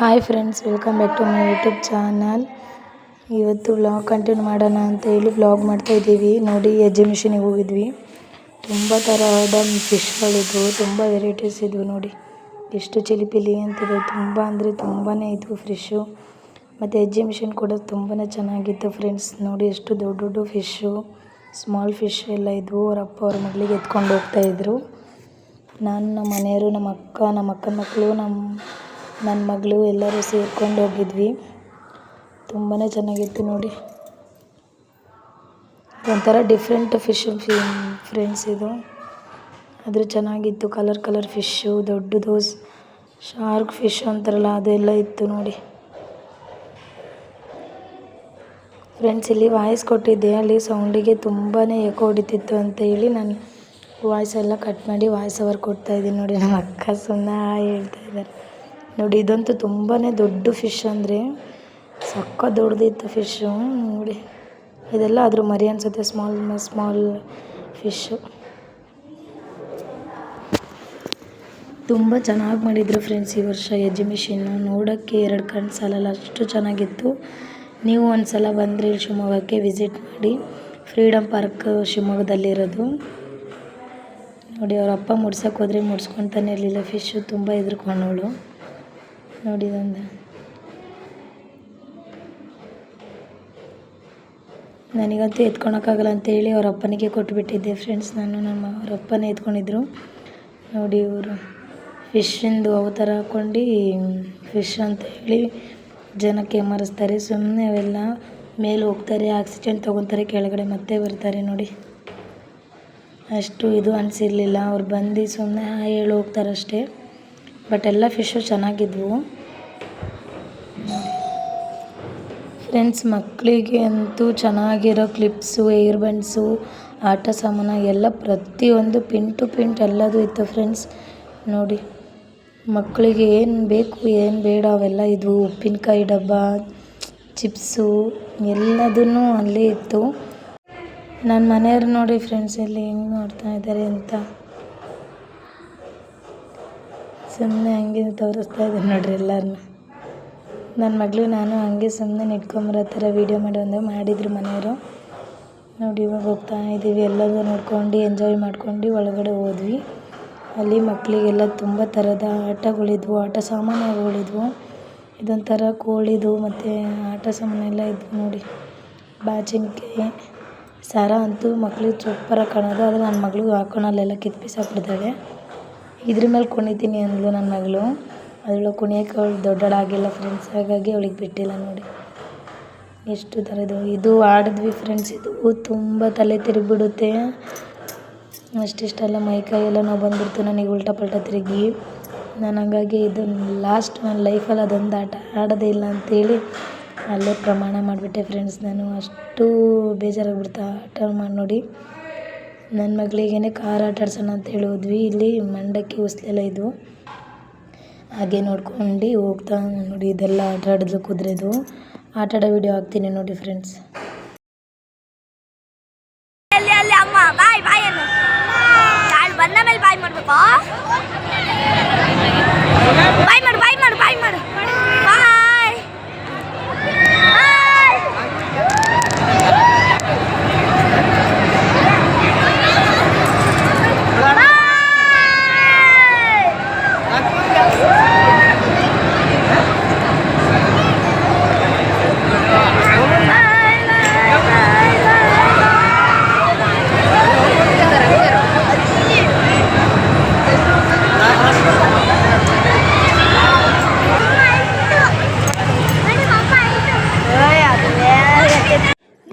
Hi friends, welcome back to my YouTube channel. ಇವತ್ತು vlog continue ಮಾಡೋಣ ಅಂತ ಹೇಳಿ ವ್ಲಾಗ್ ಮಾಡ್ತಾಯಿದ್ದೀವಿ. ನೋಡಿ, ಎಕ್ಸಿಬಿಷನಿಗೆ ಹೋಗಿದ್ವಿ. ತುಂಬ ಥರದ ಫಿಶ್ಗಳಿದ್ವು, ತುಂಬ ವೆರೈಟೀಸ್ ಇದ್ವು. ನೋಡಿ ಎಷ್ಟು ಚಿಲಿಪಿಲಿ ಅಂತಿದೆ. ತುಂಬ ಅಂದರೆ ತುಂಬಾ ಇದ್ವು ಫಿಶ್ಶು. ಮತ್ತು ಎಕ್ಸಿಬಿಷನ್ ಕೂಡ ತುಂಬಾ ಚೆನ್ನಾಗಿತ್ತು ಫ್ರೆಂಡ್ಸ್. ನೋಡಿ ಎಷ್ಟು ದೊಡ್ಡ ದೊಡ್ಡ ಫಿಶ್ಶು, ಸ್ಮಾಲ್ ಫಿಶ್ ಎಲ್ಲ ಇದ್ವು. ಅವ್ರ ಅಪ್ಪ ಅವ್ರ ಮಗಳಿಗೆ ಎತ್ಕೊಂಡು ಹೋಗ್ತಾಯಿದ್ರು. ನಾನು, ನಮ್ಮ ಮನೆಯವರು, ನಮ್ಮ ಅಕ್ಕನ ಮಕ್ಕಳು, ನನ್ನ ಮಗಳು ಎಲ್ಲರೂ ಸೇರ್ಕೊಂಡು ಹೋಗಿದ್ವಿ. ತುಂಬಾ ಚೆನ್ನಾಗಿತ್ತು ನೋಡಿ. ಒಂಥರ ಡಿಫ್ರೆಂಟ್ ಫಿಶ್ ಫ್ರೆಂಡ್ಸ್ ಇದು. ಆದರೆ ಚೆನ್ನಾಗಿತ್ತು. ಕಲರ್ ಫಿಶ್ಶು, ದೊಡ್ಡದು ಶಾರ್ಕ್ ಫಿಶ್ ಅಂತಾರಲ್ಲ ಅದೆಲ್ಲ ಇತ್ತು ನೋಡಿ ಫ್ರೆಂಡ್ಸ್. ಇಲ್ಲಿ ವಾಯ್ಸ್ ಕೊಟ್ಟಿದ್ದೆ, ಅಲ್ಲಿ ಸೌಂಡಿಗೆ ತುಂಬಾ ಎಕೋ ಹೊಡಿತಿತ್ತು ಅಂತ ಹೇಳಿ ನಾನು ವಾಯ್ಸ್ ಎಲ್ಲ ಕಟ್ ಮಾಡಿ ವಾಯ್ಸ್ ಓವರ್ ಕೊಡ್ತಾಯಿದ್ದೀನಿ. ನೋಡಿ, ನಮ್ಮ ಅಕ್ಕ ಸುಮ್ಮನೆ ಹೇಳ್ತಾ ಇದ್ದಾರೆ. ನೋಡಿ, ಇದಂತೂ ತುಂಬಾ ದೊಡ್ಡ ಫಿಶ್, ಅಂದರೆ ಸಕ್ಕ ದೊಡ್ಡದಿತ್ತು ಫಿಶ್ಶು. ನೋಡಿ, ಇದೆಲ್ಲ ಅದ್ರ ಮರಿ ಅನಿಸುತ್ತೆ, ಸ್ಮಾಲ್ ಫಿಶ್ಶು. ತುಂಬ ಚೆನ್ನಾಗಿ ಮಾಡಿದರು ಫ್ರೆಂಡ್ಸ್ ಈ ವರ್ಷ ಎಕ್ಸಿಬಿಷನ್ನು. ನೋಡೋಕ್ಕೆ ಎರಡು ಕಣ್ಣು ಸಾಲಲ್ಲ, ಅಷ್ಟು ಚೆನ್ನಾಗಿತ್ತು. ನೀವು ಒಂದು ಸಲ ಬಂದರೆ ಶಿವಮೊಗ್ಗಕ್ಕೆ ವಿಸಿಟ್ ಮಾಡಿ. ಫ್ರೀಡಮ್ ಪಾರ್ಕ್ ಶಿವಮೊಗ್ಗದಲ್ಲಿರೋದು. ನೋಡಿ, ಅವ್ರ ಅಪ್ಪ ಮುಡ್ಸೋಕೆ ಹೋದರೆ ಮುಡ್ಸ್ಕೊತಾನೆ ಇರಲಿಲ್ಲ ಫಿಶ್ಶು. ತುಂಬ ಹೆದರ್ಕೊಂಡವಳು. ನೋಡಿ, ಇದೊಂದು ನನಗಂತೂ ಎತ್ಕೊಳಕ್ಕಾಗಲ್ಲ ಅಂತೇಳಿ ಅವ್ರ ಅಪ್ಪನಿಗೆ ಕೊಟ್ಟುಬಿಟ್ಟಿದ್ದೆ ಫ್ರೆಂಡ್ಸ್. ಅವ್ರ ಅಪ್ಪನೇ ಎತ್ಕೊಂಡಿದ್ರು. ನೋಡಿ, ಇವರು ಫಿಶ್ಶಿಂದು ಅವತಾರ ಹಾಕ್ಕೊಂಡು ಫಿಶ್ ಅಂತ ಹೇಳಿ ಜನಕ್ಕೆ ಏಮಾರಿಸ್ತಾರೆ. ಸುಮ್ಮನೆ ಅವೆಲ್ಲ ಮೇಲೆ ಹೋಗ್ತಾರೆ, ಆಕ್ಸಿಜನ್ ತೊಗೊತಾರೆ, ಕೆಳಗಡೆ ಮತ್ತೆ ಬರ್ತಾರೆ. ನೋಡಿ, ಅಷ್ಟು ಇದು ಅನಿಸಿರಲಿಲ್ಲ. ಅವ್ರು ಬಂದು ಸುಮ್ಮನೆ ಹೇಳಿ ಹೋಗ್ತಾರಷ್ಟೇ. ಬಟ್ ಎಲ್ಲ ಫಿಶ್ಶು ಚೆನ್ನಾಗಿದ್ವು ಫ್ರೆಂಡ್ಸ್. ಮಕ್ಕಳಿಗೆ ಅಂತೂ ಚೆನ್ನಾಗಿರೋ ಕ್ಲಿಪ್ಸು, ಏರ್ ಬಂಡ್ಸು, ಆಟ ಸಾಮಾನು ಎಲ್ಲ ಪ್ರತಿಯೊಂದು ಪಿನ್ ಟು ಪಿನ್ ಎಲ್ಲದೂ ಇತ್ತು ಫ್ರೆಂಡ್ಸ್. ನೋಡಿ, ಮಕ್ಕಳಿಗೆ ಏನು ಬೇಕು ಏನು ಬೇಡ ಅವೆಲ್ಲ ಇದ್ವು. ಉಪ್ಪಿನಕಾಯಿ ಡಬ್ಬ, ಚಿಪ್ಸು ಎಲ್ಲದೂ ಅಲ್ಲೇ ಇತ್ತು. ನನ್ನ ಮನೆಯವ್ರು ನೋಡಿ ಫ್ರೆಂಡ್ಸ್, ಇಲ್ಲಿ ಹೆಂಗೆ ನೋಡ್ತಾ ಇದ್ದಾರೆ ಅಂತ ಸುಮ್ಮನೆ ಹಂಗೆ ತೋರಿಸ್ತಾ ಇದ್ದಾರೆ ನೋಡ್ರಿ ಎಲ್ಲರನ್ನ. ನನ್ನ ಮಗಳು ನಾನು ಹಂಗೆ ಸುಮ್ಮನೆ ನಿಟ್ಕೊಂಬರೋ ಥರ ವೀಡಿಯೋ ಮಾಡಿದ್ರು ಮನೆಯವರು. ನೋಡಿ, ಇವಾಗ ಹೋಗ್ತಾ ಇದ್ದೀವಿ. ಎಲ್ಲದೂ ನೋಡ್ಕೊಂಡು ಎಂಜಾಯ್ ಮಾಡ್ಕೊಂಡು ಒಳಗಡೆ ಹೋದ್ವಿ. ಅಲ್ಲಿ ಮಕ್ಕಳಿಗೆಲ್ಲ ತುಂಬ ಥರದ ಆಟಗಳಿದ್ವು, ಆಟ ಸಾಮಾನುಗಳಿದ್ವು. ಇದೊಂಥರ ಕೋಳಿದು ಮತ್ತು ಆಟ ಸಾಮಾನೆಲ್ಲ ಇದ್ವು ನೋಡಿ. ಬಾಚಿನ್ಕೆ ಸರ ಅಂತೂ ಮಕ್ಳಿಗೆ ಸೂಪರಾಗಿ ಕಾಣೋದು. ಆದರೆ ನನ್ನ ಮಗಳು ಹಾಕೋಣಲ್ಲೆಲ್ಲ ಕಿತ್ತು ಬಿಸಾಕ್ಬಿಡ್ತಾಳೆ. ಇದ್ರ ಮೇಲೆ ಕುಣಿತೀನಿ ಅಂದ್ಲು ನನ್ನ ಮಗಳು. ಅದರೊಳಗೆ ಕುಣಿಯೋಕೆ ಅವಳು ದೊಡ್ಡಳಾಗಿಲ್ಲ ಫ್ರೆಂಡ್ಸ್, ಹಾಗಾಗಿ ಅವಳಿಗೆ ಬಿಟ್ಟಿಲ್ಲ. ನೋಡಿ ಎಷ್ಟು ಥರದ್ದು ಇದು ಆಡಿದ್ವಿ ಫ್ರೆಂಡ್ಸ್. ಇದು ತುಂಬ ತಲೆ ತಿರುಗಿಬಿಡುತ್ತೆ. ಅಷ್ಟಿಷ್ಟೆಲ್ಲ ಮೈಕೈಯೆಲ್ಲ ನೋವು ಬಂದುಬಿಡ್ತು ನನಗೆ ಉಲ್ಟಾ ಪಲ್ಟಾ ತಿರುಗಿ. ನಾನು ಹಾಗಾಗಿ ಇದು ಲಾಸ್ಟ್ ನನ್ನ ಲೈಫಲ್ಲಿ ಅದೊಂದು ಆಟ ಆಡೋದೇ ಇಲ್ಲ ಅಂತೇಳಿ ಅಲ್ಲೇ ಪ್ರಮಾಣ ಮಾಡಿಬಿಟ್ಟೆ ಫ್ರೆಂಡ್ಸ್. ನಾನು ಅಷ್ಟು ಬೇಜಾರಾಗ್ಬಿಡ್ತಾ ಆಟ ಮಾಡಿ ನೋಡಿ. ನನ್ನ ಮಗಳಿಗೇನೆ ಕಾರ್ ಆಟ ಆಡ್ಸೋಣ ಅಂತ ಹೇಳಿ ಹೋದ್ವಿ. ಇಲ್ಲಿ ಮಂಡಕ್ಕಿ ಉಸ್ಲೆಲ್ಲ ಇದ್ವು, ಹಾಗೆ ನೋಡ್ಕೊಂಡು ಹೋಗ್ತಾ ನೋಡಿ. ಇದೆಲ್ಲ ಆಟ ಆಡಿದ್ಲು, ಕುದುರೆದು ಆಟ ಆಡೋ ವಿಡಿಯೋ ಹಾಕ್ತೀನಿ ನೋಡಿ ಫ್ರೆಂಡ್ಸ್. ಬಂದ ಮೇಲೆ ಬಾಯ್ ಮಾಡಬೇಕು. ಬಾಯ್ ಮಾಡು ಬಾಯ್ ಮಾಡು ಬಾಯ್ ಮಾಡು ಬಾಯ್.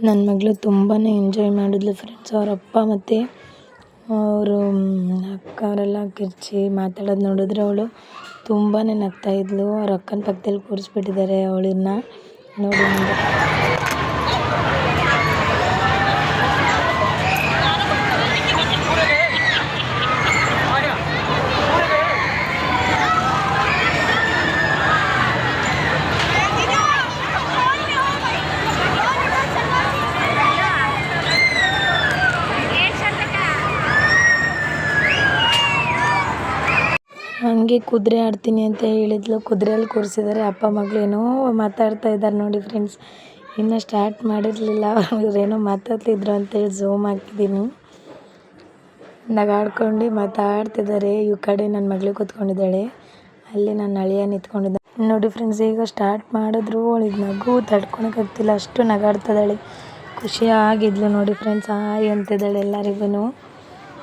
ನನ್ನ ಮಗಳು ತುಂಬಾ ಎಂಜಾಯ್ ಮಾಡಿದ್ಲು ಫ್ರೆಂಡ್ಸ್. ಅವ್ರ ಅಪ್ಪ ಮತ್ತು ಅವರು ಅಕ್ಕ ಅವರೆಲ್ಲ ಕಿರ್ಚಿ ಮಾತಾಡೋದು ನೋಡಿದ್ರೆ ಅವಳು ತುಂಬಾ ನಗ್ತಾಯಿದ್ಲು. ಅವ್ರ ಅಕ್ಕನ ಪಕ್ಕದಲ್ಲಿ ಕೂರಿಸ್ಬಿಟ್ಟಿದ್ದಾರೆ ಅವಳನ್ನ. ನೋಡಿ, ಹಂಗೆ ಕುದುರೆ ಆಡ್ತೀನಿ ಅಂತ ಹೇಳಿದ್ಲು. ಕುದುರೆಯಲ್ಲಿ ಕೂರಿಸಿದ್ದಾರೆ. ಅಪ್ಪ ಮಗಳು ಏನೋ ಮಾತಾಡ್ತಾ ಇದ್ದಾರೆ ನೋಡಿ ಫ್ರೆಂಡ್ಸ್. ಇನ್ನೂ ಸ್ಟಾರ್ಟ್ ಮಾಡಿರಲಿಲ್ಲ, ಏನೋ ಮಾತಾಡ್ತಿದ್ರು ಅಂತೇಳಿ ಝೂಮ್ ಹಾಕಿದ್ದೀನಿ. ನಗಾಡ್ಕೊಂಡು ಮಾತಾಡ್ತಿದ್ದಾರೆ. ಈ ಕಡೆ ನನ್ನ ಮಗಳು ಕೂತ್ಕೊಂಡಿದ್ದಾಳೆ, ಅಲ್ಲಿ ನನ್ನ ಅಳಿಯ ನಿಂತ್ಕೊಂಡಿದ್ದ ನೋಡಿ ಫ್ರೆಂಡ್ಸ್. ಈಗ ಸ್ಟಾರ್ಟ್ ಮಾಡಿದ್ರು, ಅವಳಿಗೆ ನಗು ತಡ್ಕೊಳಕ್ಕಾಗ್ತಿಲ್ಲ, ಅಷ್ಟು ನಗಾಡ್ತಿದ್ದಾಳೆ. ಖುಷಿಯಾಗಿದ್ಲು ನೋಡಿ ಫ್ರೆಂಡ್ಸ್. ಹಾಯ್ ಅಂತಿದ್ದಾಳೆ ಎಲ್ಲರಿಗೂ.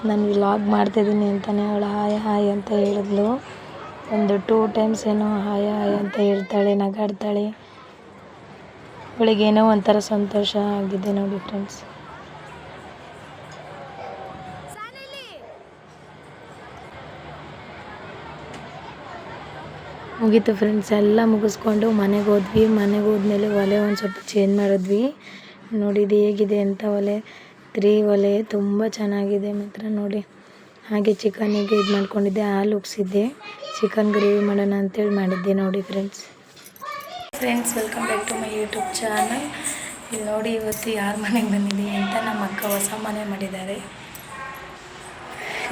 ನಾನು ವ್ಲಾಗ್ ಮಾಡ್ತಾಯಿದ್ದೀನಿ ಅಂತಲೇ ಅವಳು ಹಾಯ್ ಹಾಯ್ ಅಂತ ಹೇಳಿದ್ಲು. ಒಂದು 2 ಟೈಮ್ಸ್ ಏನೋ ಹಾಯ್ ಹಾಯ್ ಅಂತ ಹೇಳ್ತಾಳೆ, ನಗಾಡ್ತಾಳೆ. ಅವಳಿಗೇನೋ ಒಂಥರ ಸಂತೋಷ ಆಗಿದೆ ನೋಡಿ ಫ್ರೆಂಡ್ಸ್. ಮುಗೀತು ಫ್ರೆಂಡ್ಸ್, ಎಲ್ಲ ಮುಗಿಸ್ಕೊಂಡು ಮನೆಗೆ ಹೋದ್ವಿ. ಮನೆಗೆ ಹೋದ್ಮೇಲೆ ಒಲೆ ಒಂದು ಸ್ವಲ್ಪ ಚೇಂಜ್ ಮಾಡಿದ್ವಿ. ನೋಡಿ ಇದು ಹೇಗಿದೆ ಅಂತ. ಒಲೆ 3 ಒಲೆ ತುಂಬ ಚೆನ್ನಾಗಿದೆ ಮಾತ್ರ ನೋಡಿ. ಹಾಗೆ ಚಿಕನಿಗೆ ಇದು ಮಾಡ್ಕೊಂಡಿದ್ದೆ, ಹಾಲು ಉಗ್ಸಿದ್ದೆ, ಚಿಕನ್ ಗ್ರೇವಿ ಮಾಡೋಣ ಅಂತೇಳಿ ಮಾಡಿದ್ದೆ ನೋಡಿ friends. Welcome back to my YouTube channel. ಇಲ್ಲಿ ನೋಡಿ ಇವತ್ತು ಯಾರ ಮನೆಗೆ ಬಂದಿದ್ದೀವಿ ಅಂತ. ನಮ್ಮ ಅಕ್ಕ ಹೊಸ ಮನೆ ಮಾಡಿದ್ದಾರೆ.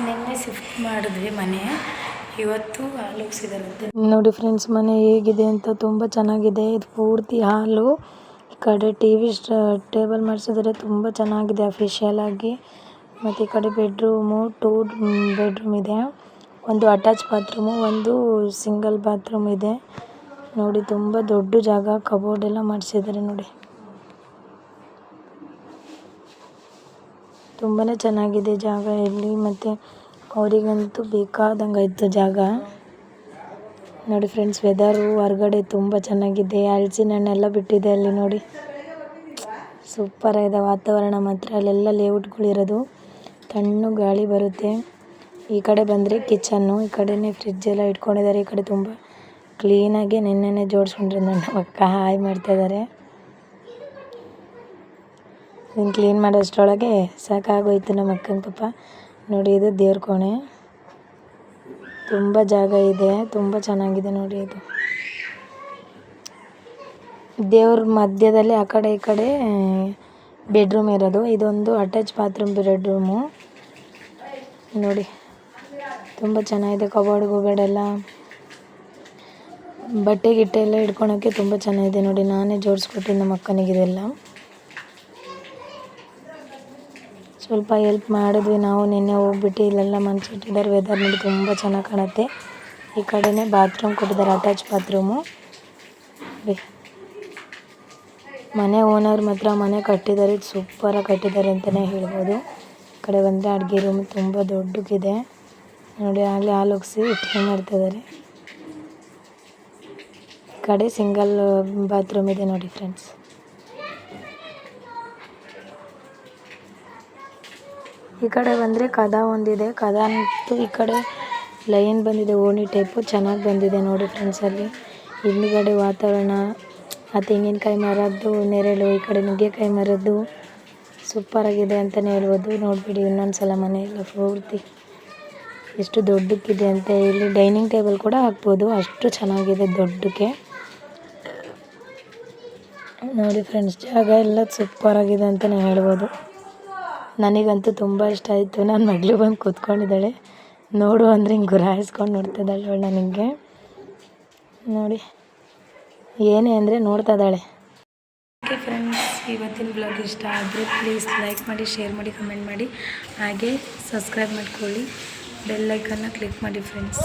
ನಿನ್ನೆ ಶಿಫ್ಟ್ ಮಾಡಿದ್ವಿ ಮನೆ, ಇವತ್ತು ಹಾಲು ಉಗ್ಸಿದಾರಂತೆ ನೋಡಿ ಫ್ರೆಂಡ್ಸ್. ಮನೆ ಹೇಗಿದೆ ಅಂತ, ತುಂಬ ಚೆನ್ನಾಗಿದೆ. ಇದು ಪೂರ್ತಿ ಹಾಲು. ಈ ಕಡೆ TV ಟೇಬಲ್ ಮಾಡಿಸಿದರೆ ತುಂಬ ಚೆನ್ನಾಗಿದೆ ಅಫಿಷಿಯಲ್ ಆಗಿ. ಮತ್ತು ಈ ಕಡೆ ಬೆಡ್ರೂಮು 2 ಬೆಡ್ರೂಮ್ ಇದೆ, ಒಂದು ಅಟ್ಯಾಚ್ ಬಾತ್ರೂಮು, ಒಂದು ಸಿಂಗಲ್ ಬಾತ್ರೂಮ್ ಇದೆ ನೋಡಿ. ತುಂಬ ದೊಡ್ಡ ಜಾಗ, ಕಬೋರ್ಡ್ ಎಲ್ಲ ಮಾಡಿಸಿದ್ದಾರೆ ನೋಡಿ. ತುಂಬಾ ಚೆನ್ನಾಗಿದೆ ಜಾಗ ಇಲ್ಲಿ. ಮತ್ತು ಅವರಿಗಂತೂ ಬೇಕಾದಂಗೆ ಆಯಿತು ಜಾಗ ನೋಡಿ ಫ್ರೆಂಡ್ಸ್. ವೆದರು ಹೊರಗಡೆ ತುಂಬ ಚೆನ್ನಾಗಿದೆ. ಹಲಸಿನ ಹಣ್ಣೆಲ್ಲ ಬಿಟ್ಟಿದೆ ಅಲ್ಲಿ ನೋಡಿ, ಸೂಪರ್ ಆಗಿದೆ ವಾತಾವರಣ ಮಾತ್ರ. ಅಲ್ಲೆಲ್ಲ ಲೇಔಟ್ಗಳಿರೋದು, ತಣ್ಣು ಗಾಳಿ ಬರುತ್ತೆ. ಈ ಕಡೆ ಬಂದರೆ ಕಿಚನ್ನು, ಈ ಕಡೆನೇ ಫ್ರಿಡ್ಜ್ ಎಲ್ಲ ಇಟ್ಕೊಂಡಿದ್ದಾರೆ. ಈ ಕಡೆ ತುಂಬ ಕ್ಲೀನಾಗಿ ನೆನ್ನೆನೇ ಜೋಡಿಸ್ಕೊಂಡಿರೋದು. ನನ್ನ ಅಕ್ಕ ಹಾಯ್ ಮಾಡ್ತಾಯಿದ್ದಾರೆ. ಇದನ್ನು ಕ್ಲೀನ್ ಮಾಡೋಷ್ಟರೊಳಗೆ ಸಾಕಾಗೋಯ್ತು ನಮ್ಮ ಅಕ್ಕನ ಪಾಪ ನೋಡಿ. ಇದು ದೇವ್ರ ಕೋಣೆ, ತುಂಬ ಜಾಗ ಇದೆ, ತುಂಬ ಚೆನ್ನಾಗಿದೆ ನೋಡಿ. ಇದು ದೇವ್ರ ಮಧ್ಯದಲ್ಲಿ ಆ ಕಡೆ ಈ ಕಡೆ ಬೆಡ್ರೂಮ್ ಇರೋದು. ಇದೊಂದು ಅಟ್ಯಾಚ್ ಬಾತ್ರೂಮ್ ಬೆಡ್ರೂಮು ನೋಡಿ. ತುಂಬ ಚೆನ್ನಾಗಿದೆ. ಕಬೋರ್ಡ್ ಗಿಬೋರ್ಡೆಲ್ಲ, ಬಟ್ಟೆ ಗಿಟ್ಟೆ ಎಲ್ಲ ಇಟ್ಕೊಳೋಕ್ಕೆ ತುಂಬ ಚೆನ್ನಾಗಿದೆ ನೋಡಿ. ನಾನೇ ಜೋಡಿಸ್ಕೊಟ್ಟಿದ್ದು ನಮ್ಮ ಅಕ್ಕನಿಗೆ ಇದೆಲ್ಲ. ಸ್ವಲ್ಪ ಹೆಲ್ಪ್ ಮಾಡಿದ್ವಿ ನಾವು. ನಿನ್ನೆ ಹೋಗ್ಬಿಟ್ಟು ಇಲ್ಲೆಲ್ಲ ಮನ್ಸಿಟ್ಟಿದ್ದಾರೆ. ವೆದರ್ ನೋಡಿ ತುಂಬ ಚೆನ್ನಾಗಿ ಕಾಣುತ್ತೆ. ಈ ಕಡೆನೇ ಬಾತ್ರೂಮ್ ಕೊಟ್ಟಿದ್ದಾರೆ, ಅಟ್ಯಾಚ್ ಬಾತ್ರೂಮು. ಮನೆ ಓನರ್ ಮಾತ್ರ ಮನೆ ಕಟ್ಟಿದ್ದಾರೆ, ಸೂಪರಾಗಿ ಕಟ್ಟಿದ್ದಾರೆ ಅಂತಲೇ ಹೇಳ್ಬೋದು. ಈ ಕಡೆ ಬಂದರೆ ಅಡುಗೆ ರೂಮ್ ತುಂಬ ದೊಡ್ಡಗಿದೆ ನೋಡಿ. ಆಗಲೇ ಹಾಲು ಉಗ್ಸಿ ಇಟ್ಕೊಂಡು ಮಾಡ್ತಿದ್ದಾರೆ. ಈ ಕಡೆ ಸಿಂಗಲ್ ಬಾತ್ರೂಮ್ ಇದೆ ನೋಡಿ ಫ್ರೆಂಡ್ಸ್. ಈ ಕಡೆ ಬಂದರೆ ಕದ ಒಂದಿದೆ. ಕದ ಅಂತೂ ಈ ಕಡೆ ಲೈನ್ ಬಂದಿದೆ, ಓಣಿ ಟೈಪು ಚೆನ್ನಾಗಿ ಬಂದಿದೆ ನೋಡಿ ಫ್ರೆಂಡ್ಸ್. ಅಲ್ಲಿ ಹಿಂದುಗಡೆ ವಾತಾವರಣ, ಆ ತೆಂಗಿನಕಾಯಿ ಮರದ್ದು ನೆರಳು, ಈ ಕಡೆ ನುಗ್ಗೆಕಾಯಿ ಮರದ್ದು ಸೂಪರಾಗಿದೆ ಅಂತಲೇ ಹೇಳ್ಬೋದು. ನೋಡಿಬಿಡಿ ಇನ್ನೊಂದು ಸಲ ಮನೆಯೆಲ್ಲ ಪೂರ್ತಿ ಎಷ್ಟು ದೊಡ್ಡಕ್ಕಿದೆ ಅಂತ. ಇಲ್ಲಿ ಡೈನಿಂಗ್ ಟೇಬಲ್ ಕೂಡ ಹಾಕ್ಬೋದು, ಅಷ್ಟು ಚೆನ್ನಾಗಿದೆ ದೊಡ್ಡಕ್ಕೆ ನೋಡಿ ಫ್ರೆಂಡ್ಸ್. ಜಾಗ ಎಲ್ಲ ಸೂಪರಾಗಿದೆ ಅಂತಲೇ ಹೇಳ್ಬೋದು. ನನಗಂತೂ ತುಂಬ ಇಷ್ಟ ಆಯಿತು. ನನ್ನ ಮಗಳು ಬಂದು ಕೂತ್ಕೊಂಡಿದ್ದಾಳೆ, ನೋಡು ಅಂದರೆ ಹಿಂಗೆ ಗುರಾಯಿಸ್ಕೊಂಡು ನೋಡ್ತಿದ್ದಾಳೆ ಅವಳು ನನಗೆ ನೋಡಿ. ಏನೇ ಅಂದರೆ ನೋಡ್ತಾ ಇದ್ದಾಳೆ. ಓಕೆ ಫ್ರೆಂಡ್ಸ್, ಇವತ್ತಿನ ಬ್ಲಾಗ್ ಇಷ್ಟ ಆದರೆ ಪ್ಲೀಸ್ ಲೈಕ್ ಮಾಡಿ, ಶೇರ್ ಮಾಡಿ, ಕಮೆಂಟ್ ಮಾಡಿ, ಹಾಗೆ ಸಬ್ಸ್ಕ್ರೈಬ್ ಮಾಡ್ಕೊಳ್ಳಿ. ಬೆಲ್ ಐಕನ್ನ ಕ್ಲಿಕ್ ಮಾಡಿ ಫ್ರೆಂಡ್ಸ್.